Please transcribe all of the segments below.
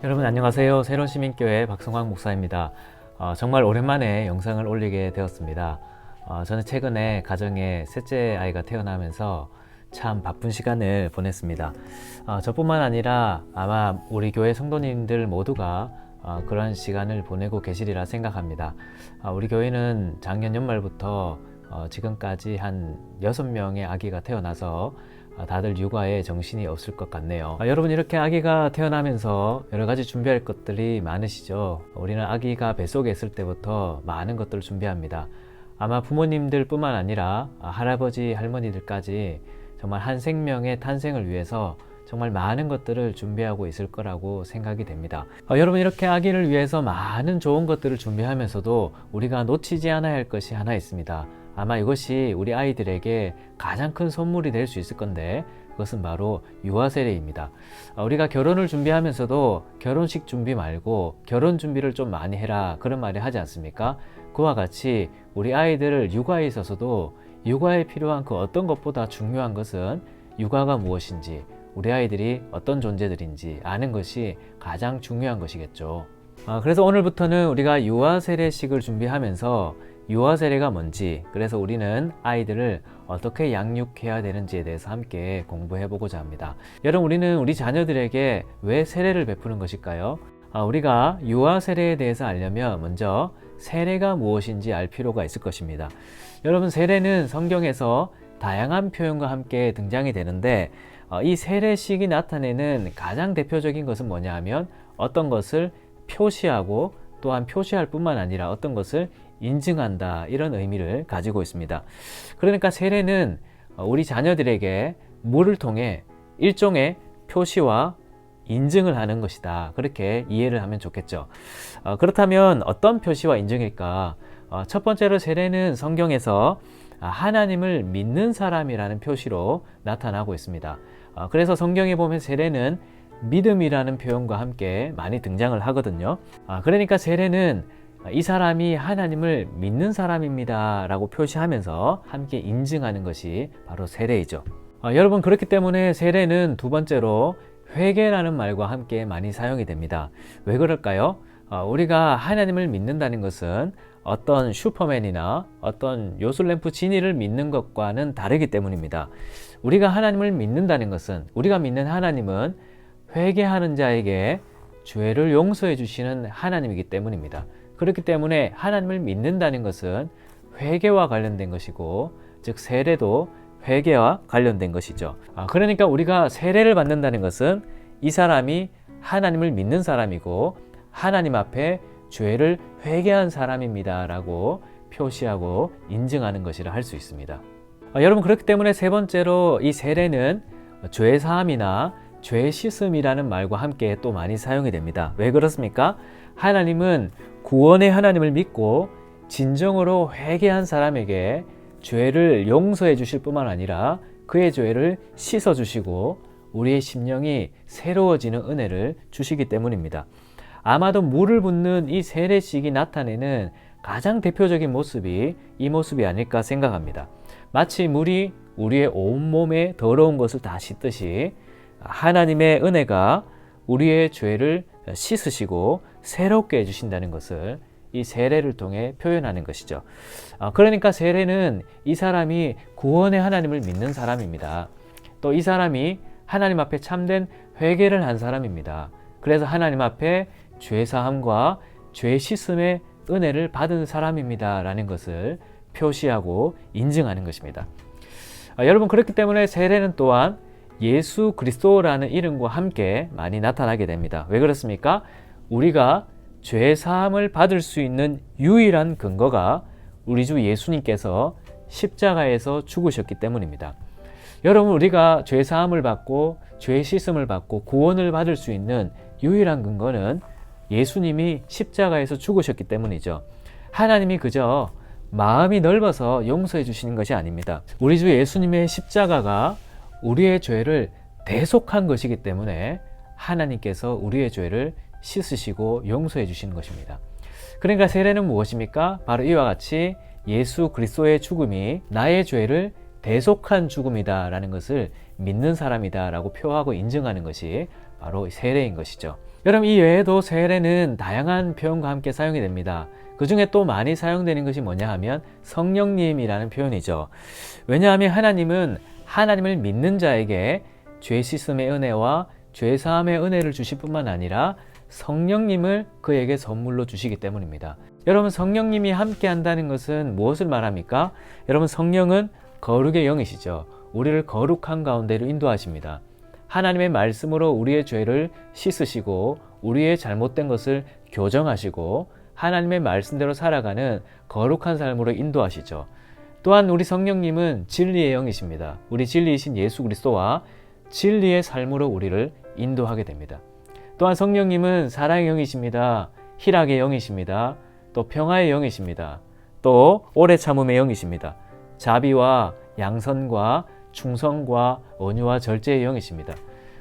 여러분 안녕하세요. 새로운 시민교회 박성광 목사입니다. 정말 오랜만에 영상을 올리게 되었습니다. 저는 최근에 가정에 셋째 아이가 태어나면서 참 바쁜 시간을 보냈습니다. 저뿐만 아니라 아마 우리 교회 성도님들 모두가 그런 시간을 보내고 계시리라 생각합니다. 우리 교회는 작년 연말부터 지금까지 한 6명의 아기가 태어나서 다들 육아에 정신이 없을 것 같네요. 여러분 이렇게 아기가 태어나면서 여러 가지 준비할 것들이 많으시죠. 우리는 아기가 뱃속에 있을 때부터 많은 것들을 준비합니다. 아마 부모님들 뿐만 아니라 할아버지 할머니들까지 정말 한 생명의 탄생을 위해서 정말 많은 것들을 준비하고 있을 거라고 생각이 됩니다. 여러분 이렇게 아기를 위해서 많은 좋은 것들을 준비하면서도 우리가 놓치지 않아야 할 것이 하나 있습니다. 아마 이것이 우리 아이들에게 가장 큰 선물이 될 수 있을 건데 그것은 바로 유아 세례입니다. 우리가 결혼을 준비하면서도 결혼식 준비 말고 결혼 준비를 좀 많이 해라 그런 말을 하지 않습니까? 그와 같이 우리 아이들을 육아에 있어서도 육아에 필요한 그 어떤 것보다 중요한 것은 육아가 무엇인지 우리 아이들이 어떤 존재들인지 아는 것이 가장 중요한 것이겠죠. 그래서 오늘부터는 우리가 유아 세례식을 준비하면서 유아 세례가 뭔지, 그래서 우리는 아이들을 어떻게 양육해야 되는지에 대해서 함께 공부해 보고자 합니다. 여러분 우리는 우리 자녀들에게 왜 세례를 베푸는 것일까요? 우리가 유아 세례에 대해서 알려면 먼저 세례가 무엇인지 알 필요가 있을 것입니다. 여러분 세례는 성경에서 다양한 표현과 함께 등장이 되는데 이 세례식이 나타내는 가장 대표적인 것은 뭐냐 하면 어떤 것을 표시하고 또한 표시할 뿐만 아니라 어떤 것을 인증한다 이런 의미를 가지고 있습니다. 그러니까 세례는 우리 자녀들에게 물을 통해 일종의 표시와 인증을 하는 것이다. 그렇게 이해를 하면 좋겠죠. 그렇다면 어떤 표시와 인증일까? 첫 번째로 세례는 성경에서 하나님을 믿는 사람이라는 표시로 나타나고 있습니다. 그래서 성경에 보면 세례는 믿음이라는 표현과 함께 많이 등장을 하거든요. 그러니까 세례는 이 사람이 하나님을 믿는 사람입니다 라고 표시하면서 함께 인증하는 것이 바로 세례이죠. 여러분 그렇기 때문에 세례는 두 번째로 회개라는 말과 함께 많이 사용이 됩니다. 왜 그럴까요? 우리가 하나님을 믿는다는 것은 어떤 슈퍼맨이나 어떤 요술램프 지니를 믿는 것과는 다르기 때문입니다. 우리가 하나님을 믿는다는 것은 우리가 믿는 하나님은 회개하는 자에게 죄를 용서해 주시는 하나님이기 때문입니다. 그렇기 때문에 하나님을 믿는다는 것은 회개와 관련된 것이고 즉 세례도 회개와 관련된 것이죠. 그러니까 우리가 세례를 받는다는 것은 이 사람이 하나님을 믿는 사람이고 하나님 앞에 죄를 회개한 사람입니다 라고 표시하고 인증하는 것이라 할 수 있습니다. 여러분 그렇기 때문에 세 번째로 이 세례는 죄사함이나 죄 씻음이라는 말과 함께 또 많이 사용이 됩니다. 왜 그렇습니까? 하나님은 구원의 하나님을 믿고 진정으로 회개한 사람에게 죄를 용서해 주실 뿐만 아니라 그의 죄를 씻어 주시고 우리의 심령이 새로워지는 은혜를 주시기 때문입니다. 아마도 물을 붓는 이 세례식이 나타내는 가장 대표적인 모습이 이 모습이 아닐까 생각합니다. 마치 물이 우리의 온몸에 더러운 것을 다 씻듯이 하나님의 은혜가 우리의 죄를 씻으시고 새롭게 해주신다는 것을 이 세례를 통해 표현하는 것이죠. 그러니까 세례는 이 사람이 구원의 하나님을 믿는 사람입니다. 또 이 사람이 하나님 앞에 참된 회개를 한 사람입니다. 그래서 하나님 앞에 죄사함과 죄 씻음의 은혜를 받은 사람입니다 라는 것을 표시하고 인증하는 것입니다. 여러분 그렇기 때문에 세례는 또한 예수 그리스도라는 이름과 함께 많이 나타나게 됩니다. 왜 그렇습니까? 우리가 죄 사함을 받을 수 있는 유일한 근거가 우리 주 예수님께서 십자가에서 죽으셨기 때문입니다. 여러분 우리가 죄 사함을 받고 죄 씻음을 받고 구원을 받을 수 있는 유일한 근거는 예수님이 십자가에서 죽으셨기 때문이죠. 하나님이 그저 마음이 넓어서 용서해 주시는 것이 아닙니다. 우리 주 예수님의 십자가가 우리의 죄를 대속한 것이기 때문에 하나님께서 우리의 죄를 씻으시고 용서해 주시는 것입니다. 그러니까 세례는 무엇입니까? 바로 이와 같이 예수 그리스도의 죽음이 나의 죄를 대속한 죽음이다 라는 것을 믿는 사람이다 라고 표하고 인증하는 것이 바로 세례인 것이죠. 여러분, 이 외에도 세례는 다양한 표현과 함께 사용이 됩니다. 그 중에 또 많이 사용되는 것이 뭐냐 하면 성령님이라는 표현이죠. 왜냐하면 하나님은 하나님을 믿는 자에게 죄 씻음의 은혜와 죄 사함의 은혜를 주실 뿐만 아니라 성령님을 그에게 선물로 주시기 때문입니다. 여러분, 성령님이 함께 한다는 것은 무엇을 말합니까? 여러분, 성령은 거룩의 영이시죠. 우리를 거룩한 가운데로 인도하십니다. 하나님의 말씀으로 우리의 죄를 씻으시고 우리의 잘못된 것을 교정하시고 하나님의 말씀대로 살아가는 거룩한 삶으로 인도하시죠. 또한 우리 성령님은 진리의 영이십니다. 우리 진리이신 예수 그리스도와 진리의 삶으로 우리를 인도하게 됩니다. 또한 성령님은 사랑의 영이십니다. 희락의 영이십니다. 또 평화의 영이십니다. 또 오래 참음의 영이십니다. 자비와 양선과 충성과 온유와 절제의 영이십니다.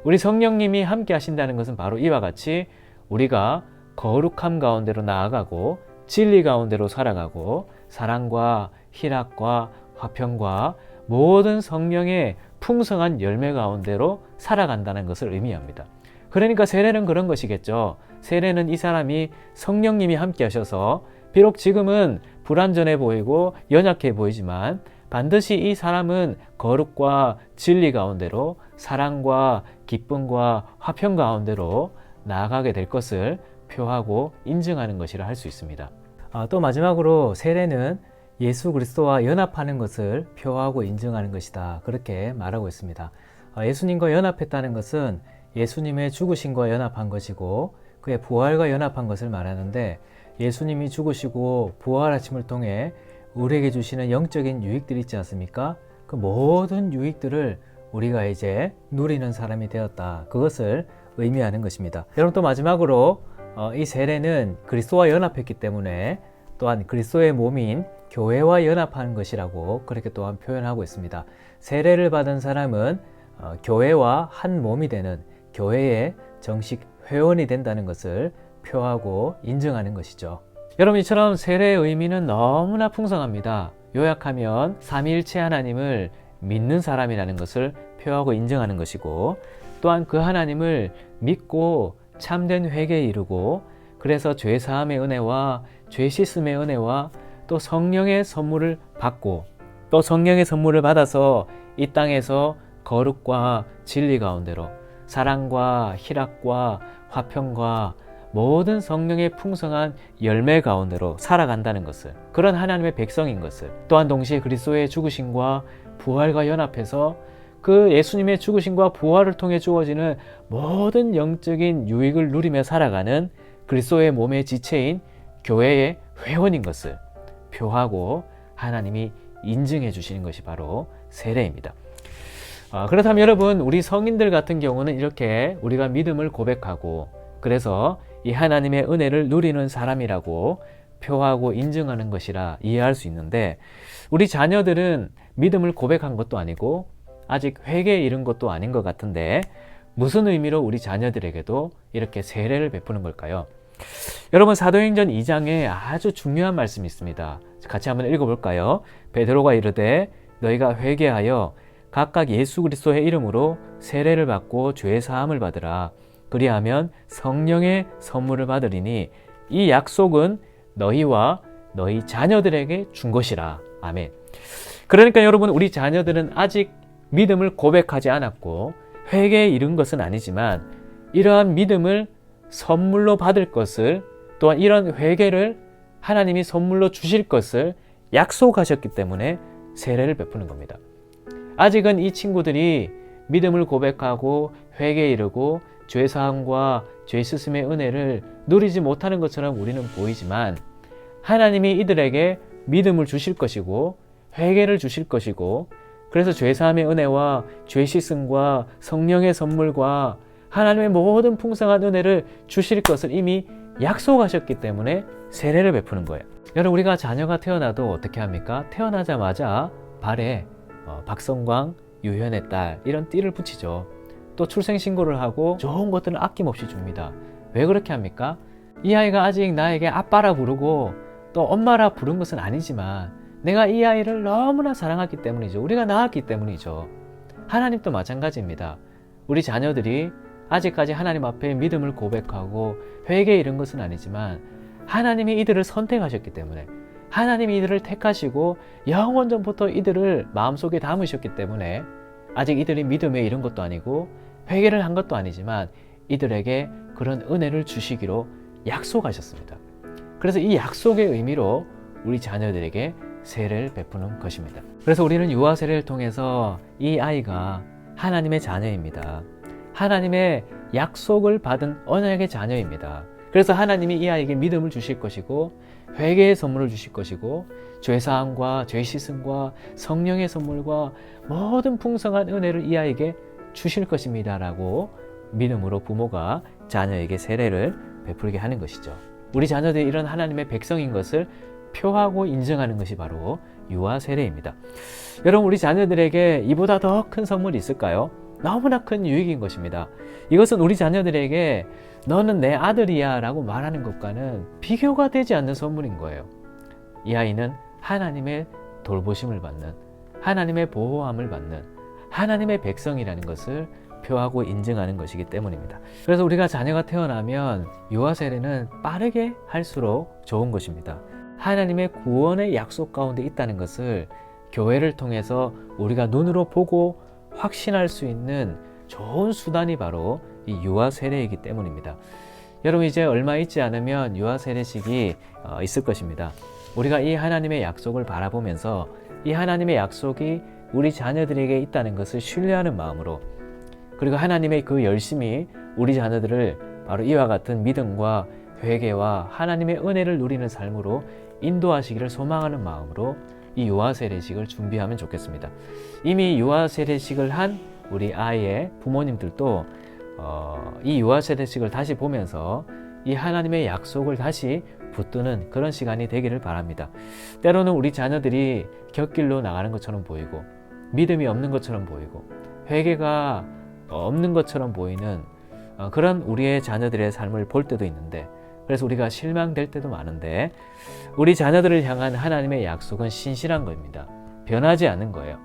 우리 성령님이 함께 하신다는 것은 바로 이와 같이 우리가 거룩함 가운데로 나아가고 진리 가운데로 살아가고 사랑과 희락과 화평과 모든 성령의 풍성한 열매 가운데로 살아간다는 것을 의미합니다. 그러니까 세례는 그런 것이겠죠. 세례는 이 사람이 성령님이 함께 하셔서 비록 지금은 불완전해 보이고 연약해 보이지만 반드시 이 사람은 거룩과 진리 가운데로 사랑과 기쁨과 화평 가운데로 나아가게 될 것을 표하고 인증하는 것이라 할 수 있습니다. 또 마지막으로 세례는 예수 그리스도와 연합하는 것을 표하고 인증하는 것이다, 그렇게 말하고 있습니다. 예수님과 연합했다는 것은 예수님의 죽으심과 연합한 것이고 그의 부활과 연합한 것을 말하는데, 예수님이 죽으시고 부활하심을 통해 우리에게 주시는 영적인 유익들이 있지 않습니까? 그 모든 유익들을 우리가 이제 누리는 사람이 되었다, 그것을 의미하는 것입니다. 여러분, 또 마지막으로 이 세례는 그리스도와 연합했기 때문에 또한 그리스도의 몸인 교회와 연합하는 것이라고 그렇게 또한 표현하고 있습니다. 세례를 받은 사람은 교회와 한 몸이 되는 교회의 정식 회원이 된다는 것을 표하고 인증하는 것이죠. 여러분, 이처럼 세례의 의미는 너무나 풍성합니다. 요약하면 삼위일체 하나님을 믿는 사람이라는 것을 표하고 인증하는 것이고, 또한 그 하나님을 믿고 참된 회개에 이르고, 그래서 죄 사함의 은혜와 죄 씻음의 은혜와 또 성령의 선물을 받고, 또 성령의 선물을 받아서 이 땅에서 거룩과 진리 가운데로 사랑과 희락과 화평과 모든 성령의 풍성한 열매 가운데로 살아간다는 것을, 그런 하나님의 백성인 것을, 또한 동시에 그리스도의 죽으심과 부활과 연합해서 그 예수님의 죽으심과 부활을 통해 주어지는 모든 영적인 유익을 누리며 살아가는 그리스도의 몸의 지체인 교회의 회원인 것을 표하고 하나님이 인증해 주시는 것이 바로 세례입니다. 그렇다면 여러분, 우리 성인들 같은 경우는 이렇게 우리가 믿음을 고백하고 그래서 이 하나님의 은혜를 누리는 사람이라고 표하고 인증하는 것이라 이해할 수 있는데, 우리 자녀들은 믿음을 고백한 것도 아니고 아직 회개에 이른 것도 아닌 것 같은데 무슨 의미로 우리 자녀들에게도 이렇게 세례를 베푸는 걸까요? 여러분, 사도행전 2장에 아주 중요한 말씀이 있습니다. 같이 한번 읽어볼까요? 베드로가 이르되 너희가 회개하여 각각 예수 그리스도의 이름으로 세례를 받고 죄 사함을 받으라. 그리하면 성령의 선물을 받으리니 이 약속은 너희와 너희 자녀들에게 준 것이라. 아멘. 그러니까 여러분, 우리 자녀들은 아직 믿음을 고백하지 않았고 회개에 이른 것은 아니지만 이러한 믿음을 선물로 받을 것을, 또한 이런 회개를 하나님이 선물로 주실 것을 약속하셨기 때문에 세례를 베푸는 겁니다. 아직은 이 친구들이 믿음을 고백하고 회개에 이르고 죄사함과 죄 씻음의 은혜를 누리지 못하는 것처럼 우리는 보이지만 하나님이 이들에게 믿음을 주실 것이고 회개를 주실 것이고, 그래서 죄사함의 은혜와 죄 씻음과 성령의 선물과 하나님의 모든 풍성한 은혜를 주실 것을 이미 약속하셨기 때문에 세례를 베푸는 거예요. 여러분, 우리가 자녀가 태어나도 어떻게 합니까? 태어나자마자 발에 박성광, 유현의 딸 이런 띠를 붙이죠. 또 출생신고를 하고 좋은 것들을 아낌없이 줍니다. 왜 그렇게 합니까? 이 아이가 아직 나에게 아빠라 부르고 또 엄마라 부른 것은 아니지만 내가 이 아이를 너무나 사랑하기 때문이죠. 우리가 낳았기 때문이죠. 하나님도 마찬가지입니다. 우리 자녀들이 아직까지 하나님 앞에 믿음을 고백하고 회개에 이른 것은 아니지만 하나님이 이들을 선택하셨기 때문에, 하나님이 이들을 택하시고 영원전부터 이들을 마음속에 담으셨기 때문에 아직 이들이 믿음에 이른 것도 아니고 회개를 한 것도 아니지만 이들에게 그런 은혜를 주시기로 약속하셨습니다. 그래서 이 약속의 의미로 우리 자녀들에게 세례를 베푸는 것입니다. 그래서 우리는 유아 세례를 통해서 이 아이가 하나님의 자녀입니다. 하나님의 약속을 받은 언약의 자녀입니다. 그래서 하나님이 이 아이에게 믿음을 주실 것이고 회개의 선물을 주실 것이고 죄사함과 죄 씻음과 성령의 선물과 모든 풍성한 은혜를 이 아이에게 주실 것입니다 라고 믿음으로 부모가 자녀에게 세례를 베풀게 하는 것이죠. 우리 자녀들이 이런 하나님의 백성인 것을 표하고 인정하는 것이 바로 유아 세례입니다. 여러분, 우리 자녀들에게 이보다 더 큰 선물이 있을까요? 너무나 큰 유익인 것입니다. 이것은 우리 자녀들에게 너는 내 아들이야 라고 말하는 것과는 비교가 되지 않는 선물인 거예요. 이 아이는 하나님의 돌보심을 받는, 하나님의 보호함을 받는 하나님의 백성이라는 것을 표하고 인증하는 것이기 때문입니다. 그래서 우리가 자녀가 태어나면 유아 세례는 빠르게 할수록 좋은 것입니다. 하나님의 구원의 약속 가운데 있다는 것을 교회를 통해서 우리가 눈으로 보고 확신할 수 있는 좋은 수단이 바로 이 유아 세례이기 때문입니다. 여러분, 이제 얼마 있지 않으면 유아 세례식이 있을 것입니다. 우리가 이 하나님의 약속을 바라보면서 이 하나님의 약속이 우리 자녀들에게 있다는 것을 신뢰하는 마음으로, 그리고 하나님의 그 열심이 우리 자녀들을 바로 이와 같은 믿음과 회개와 하나님의 은혜를 누리는 삶으로 인도하시기를 소망하는 마음으로 이 유아 세례식을 준비하면 좋겠습니다. 이미 유아 세례식을 한 우리 아이의 부모님들도 이 유아 세례식을 다시 보면서 이 하나님의 약속을 다시 붙드는 그런 시간이 되기를 바랍니다. 때로는 우리 자녀들이 곁길로 나가는 것처럼 보이고 믿음이 없는 것처럼 보이고 회개가 없는 것처럼 보이는 그런 우리의 자녀들의 삶을 볼 때도 있는데, 그래서 우리가 실망될 때도 많은데, 우리 자녀들을 향한 하나님의 약속은 신실한 겁니다. 변하지 않는 거예요.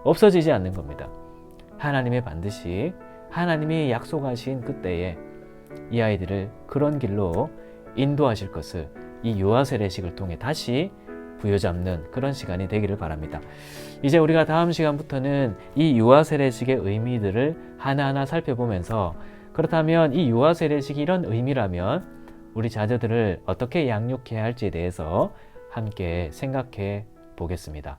없어지지 않는 겁니다. 하나님의 반드시 하나님이 약속하신 그때에 이 아이들을 그런 길로 인도하실 것을 이 유아 세례식을 통해 다시 부여잡는 그런 시간이 되기를 바랍니다. 이제 우리가 다음 시간부터는 이 유아 세례식의 의미들을 하나하나 살펴보면서, 그렇다면 이 유아 세례식이 이런 의미라면 우리 자녀들을 어떻게 양육해야 할지에 대해서 함께 생각해 보겠습니다.